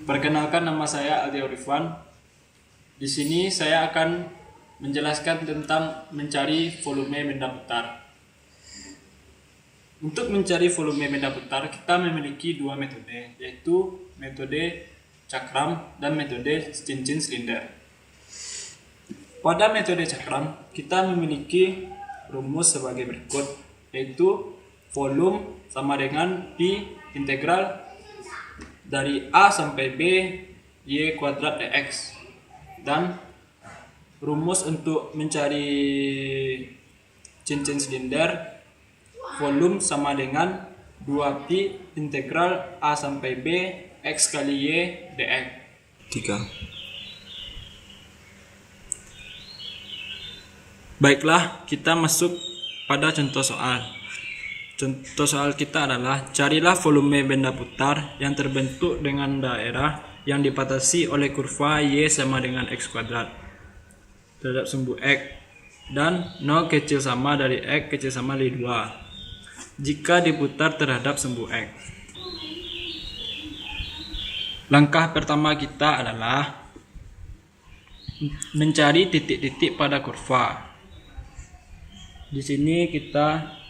Perkenalkan, nama saya Aldi Aurifan. Di sini saya akan menjelaskan tentang mencari volume benda putar. Untuk mencari volume benda putar, kita memiliki dua metode, yaitu metode cakram dan metode cincin silinder. Pada metode cakram, kita memiliki rumus sebagai berikut, yaitu volume sama dengan Pi integral dari A sampai B Y kuadrat dx. Dan rumus untuk mencari cincin silinder, volume sama dengan 2Pi integral A sampai B X kali Y dx. 3. Baiklah, kita masuk pada contoh soal. Contoh soal kita adalah carilah volume benda putar yang terbentuk dengan daerah yang dibatasi oleh kurva Y sama dengan X kuadrat terhadap sumbu X dan 0 kecil sama dari X kecil sama dari 2 jika diputar terhadap sumbu X. Langkah pertama kita adalah mencari titik-titik pada kurva. Di sini kita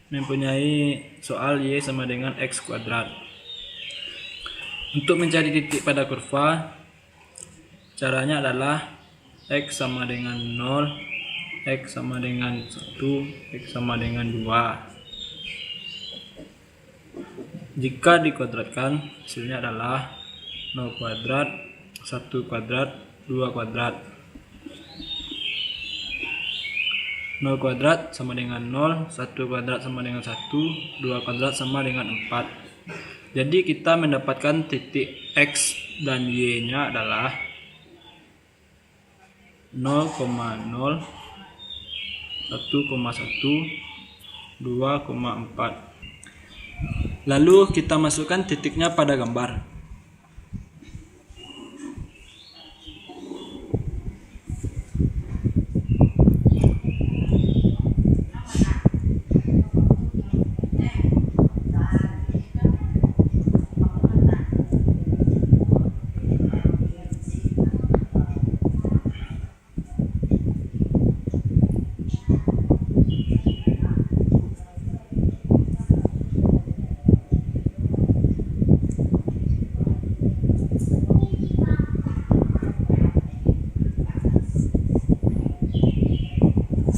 mempunyai soal Y sama dengan X kuadrat. Untuk mencari titik pada kurva, caranya adalah X sama dengan 0, X sama dengan 1, X sama dengan 2. Jika dikuadratkan, hasilnya adalah 0 kuadrat, 1 kuadrat, 2 kuadrat. 0 kuadrat sama dengan 0, 1 kuadrat sama dengan 1, 2 kuadrat sama dengan 4. Jadi kita mendapatkan titik X dan Y nya adalah 0,0, 1,1, 2,4. Lalu kita masukkan titiknya pada gambar.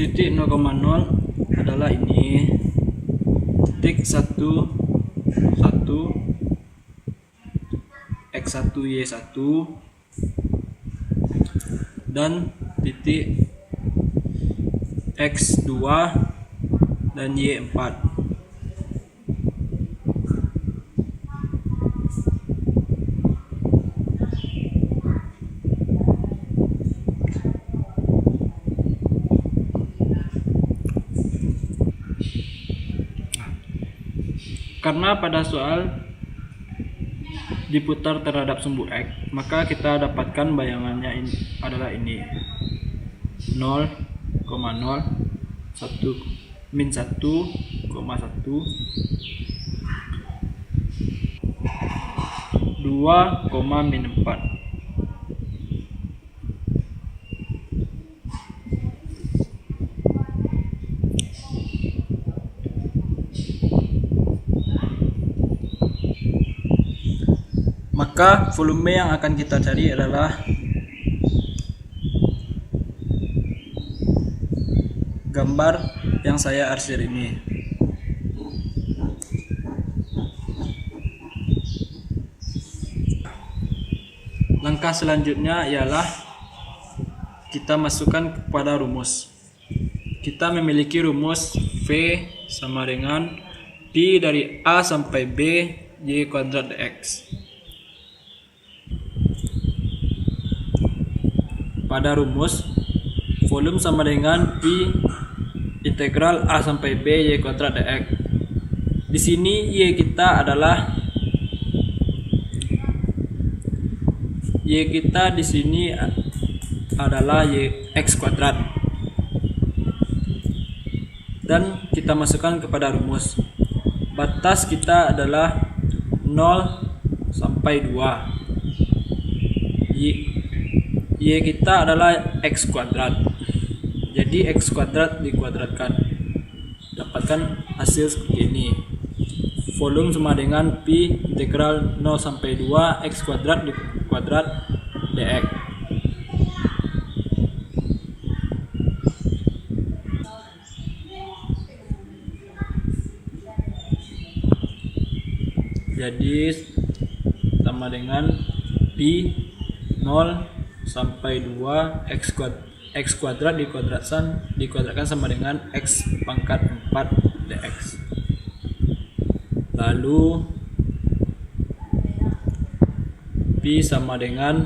Titik 0,0 adalah ini, titik 1, 1, X1 Y1, dan titik X2 dan Y4. Karena pada soal diputar terhadap sumbu X, maka kita dapatkan bayangannya ini adalah ini 0,0, 1, min 1,1, 2, min 4. Maka volume yang akan kita cari adalah gambar yang saya arsir ini. Langkah selanjutnya ialah kita masukkan kepada rumus. Kita memiliki rumus V sama dengan Pi dari A sampai B Y kuadrat dx. Pada rumus, volume sama dengan Pi integral A sampai B Y kuadrat dx. Di sini Y kita di sini adalah Y X kuadrat. Dan kita masukkan kepada rumus. Batas kita adalah 0 sampai 2. Y kita adalah X kuadrat. Jadi X kuadrat dikuadratkan, dapatkan hasil seperti ini. Volume sama dengan Pi integral 0 sampai 2 X kuadrat di kuadrat dx. Jadi sama dengan Pi 0 sampai 2 X kuadrat dikuadratkan sama dengan X pangkat 4 dx. Lalu Pi sama dengan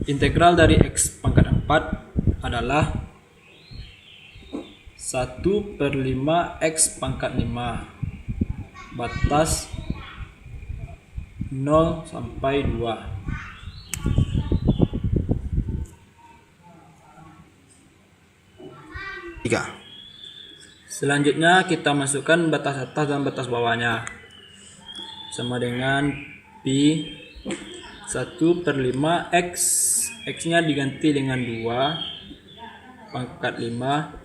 integral dari X pangkat 4 adalah 1/5 X pangkat 5 batas 0 sampai 2. Selanjutnya kita masukkan batas atas dan batas bawahnya. Sama dengan Pi 1/5 X, X nya diganti dengan 2 pangkat 5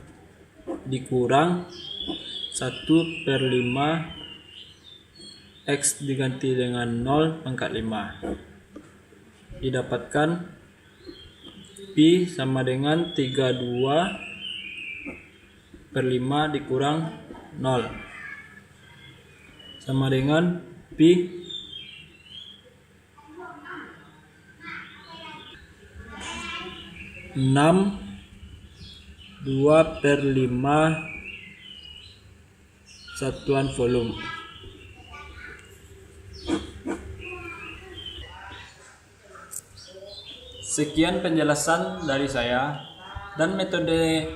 dikurang 1/5 X diganti dengan 0 pangkat 5. Didapatkan Pi sama dengan 32/5 dikurang 0 sama dengan Pi 2/5 satuan volume. Sekian penjelasan dari saya, dan metode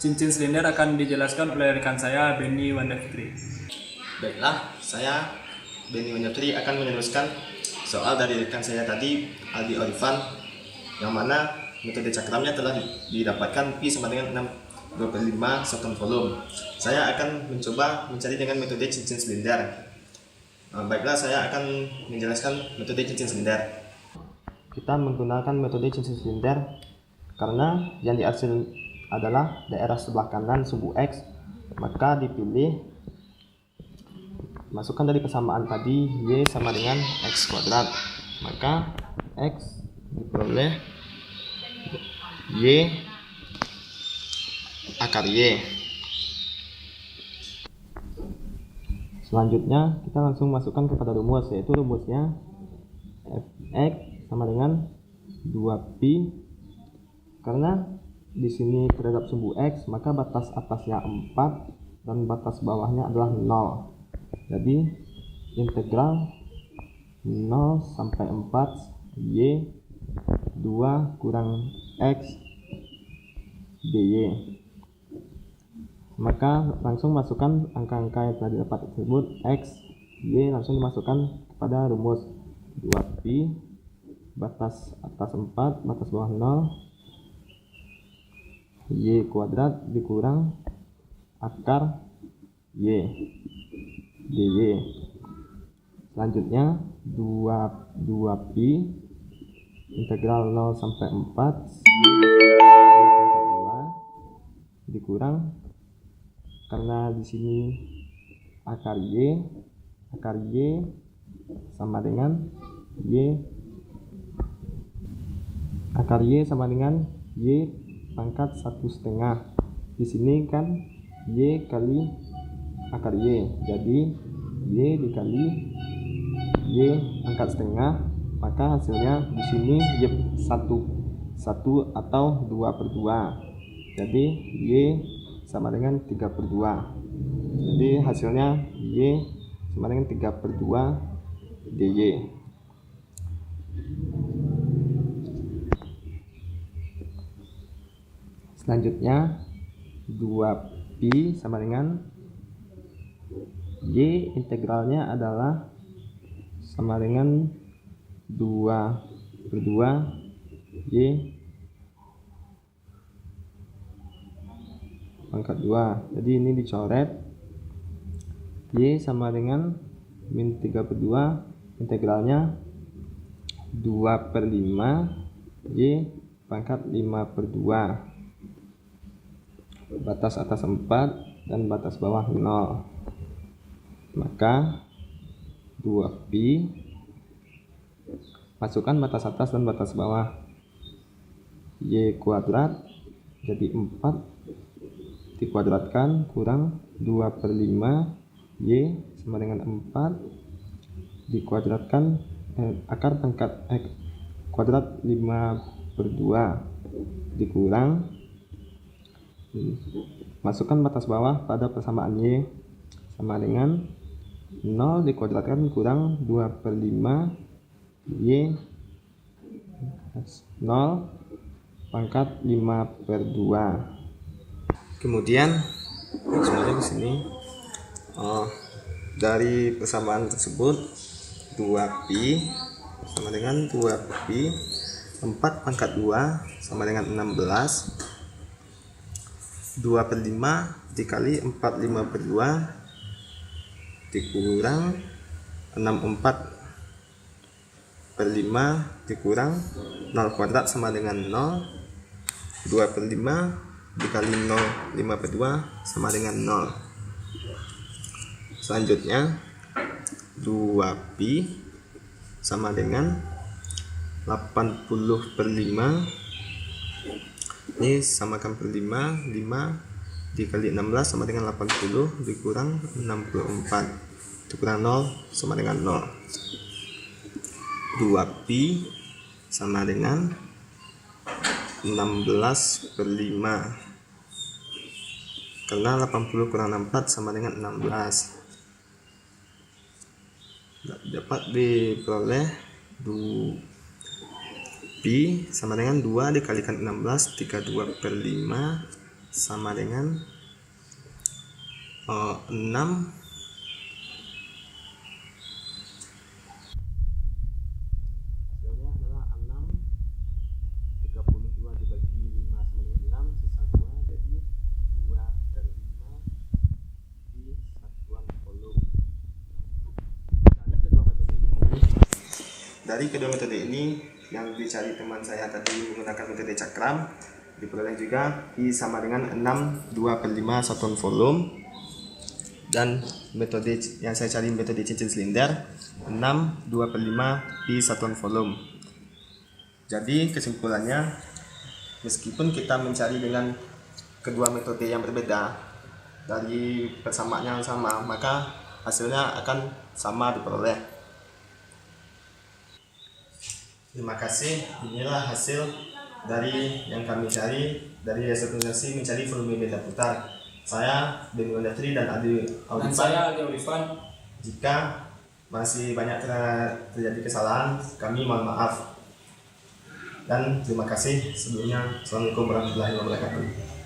cincin silinder akan dijelaskan oleh rekan saya Benny Wandafitri. Baiklah, saya Benny Wandafitri akan meneruskan soal dari rekan saya tadi, Aldi Orifan, yang mana metode cakramnya telah didapatkan Pi sama dengan 6/25 satuan volume. Saya akan mencoba mencari dengan metode cincin silinder. Baiklah, saya akan menjelaskan metode cincin silinder. Kita menggunakan metode cincin silinder karena yang dihasil adalah daerah sebelah kanan sumbu X, maka dipilih masukkan dari persamaan tadi Y sama dengan X kuadrat, maka X diperoleh Y akar Y. Selanjutnya kita langsung masukkan kepada rumus, yaitu rumusnya Fx sama dengan 2pi, karena di sini terhadap sumbu X maka batas atasnya 4 dan batas bawahnya adalah 0. Jadi integral 0 sampai 4 Y 2 kurang X dy. Maka langsung masukkan angka-angka yang telah didapat tersebut, X, Y langsung dimasukkan kepada rumus 2pi batas atas 4, batas bawah 0, Y kuadrat dikurang akar Y dy. Selanjutnya 2pi integral 0 sampai 4 2 dikurang, karena di sini akar Y sama dengan Y akar Y sama dengan Y pangkat 1/2. Di sini kan Y kali akar Y, jadi Y dikali Y pangkat 1/2, maka hasilnya di sini Y 1 atau 2/2. Jadi Y sama dengan 3/2. Jadi hasilnya Y sama dengan 3/2 dy. Selanjutnya 2pi sama dengan Y integralnya adalah sama dengan 2/2 Y pangkat 2. Jadi ini dicoret, Y sama dengan min 3/2 integralnya 2/5 Y pangkat 5/2. Batas atas 4 dan batas bawah 0. Maka 2pi, masukkan batas atas dan batas bawah, Y kuadrat jadi 4 dikuadratkan kurang 2/5 Y sama dengan 4 dikuadratkan akar pangkat kuadrat 5/2 dikurang, masukkan batas bawah pada persamaan Y sama dengan 0 dikuadratkan kurang 2/5 Y 0 pangkat 5/2. Kemudian semuanya di sini dari persamaan tersebut 2pi sama dengan 2pi 4 pangkat 2 sama dengan 16. 2/5 dikali 4/5/2 dikurang 64/5 dikurang 0 kuadrat sama dengan 0. 2/5 dikali 0 5/2 sama dengan 0. Selanjutnya 2pi sama dengan 80/5. Ini samakan per 5 dikali 16 sama dengan 80 dikurang 64 dikurang 0 sama dengan 0. 2pi sama dengan 16/5 karena 80 kurang 64 sama dengan 16. Dapat diperoleh pi sama dengan 2 dikalikan 16 32/5 sama dengan 6. Hasilnya adalah 6. 32 dibagi 5 sama dengan 6 sisa 2 jadi 2/5 di satuan volum. Dari kedua metode ini yang dicari teman saya tadi menggunakan metode cakram, diperoleh juga pi sama dengan 6 2/5 satuan volum, dan metode yang saya cari metode cincin silinder 6 2/5 pi satuan volum. Jadi kesimpulannya, meskipun kita mencari dengan kedua metode yang berbeda dari persamaan yang sama, maka hasilnya akan sama diperoleh. Terima kasih. Inilah hasil dari yang kami cari dari representasi mencari volume benda putar. Saya Beni Wondertree dan Adi Audifan. Dan saya Adi Audifan. Jika masih banyak terjadi kesalahan, kami mohon maaf. Dan terima kasih sebelumnya. Assalamualaikum warahmatullahi wabarakatuh.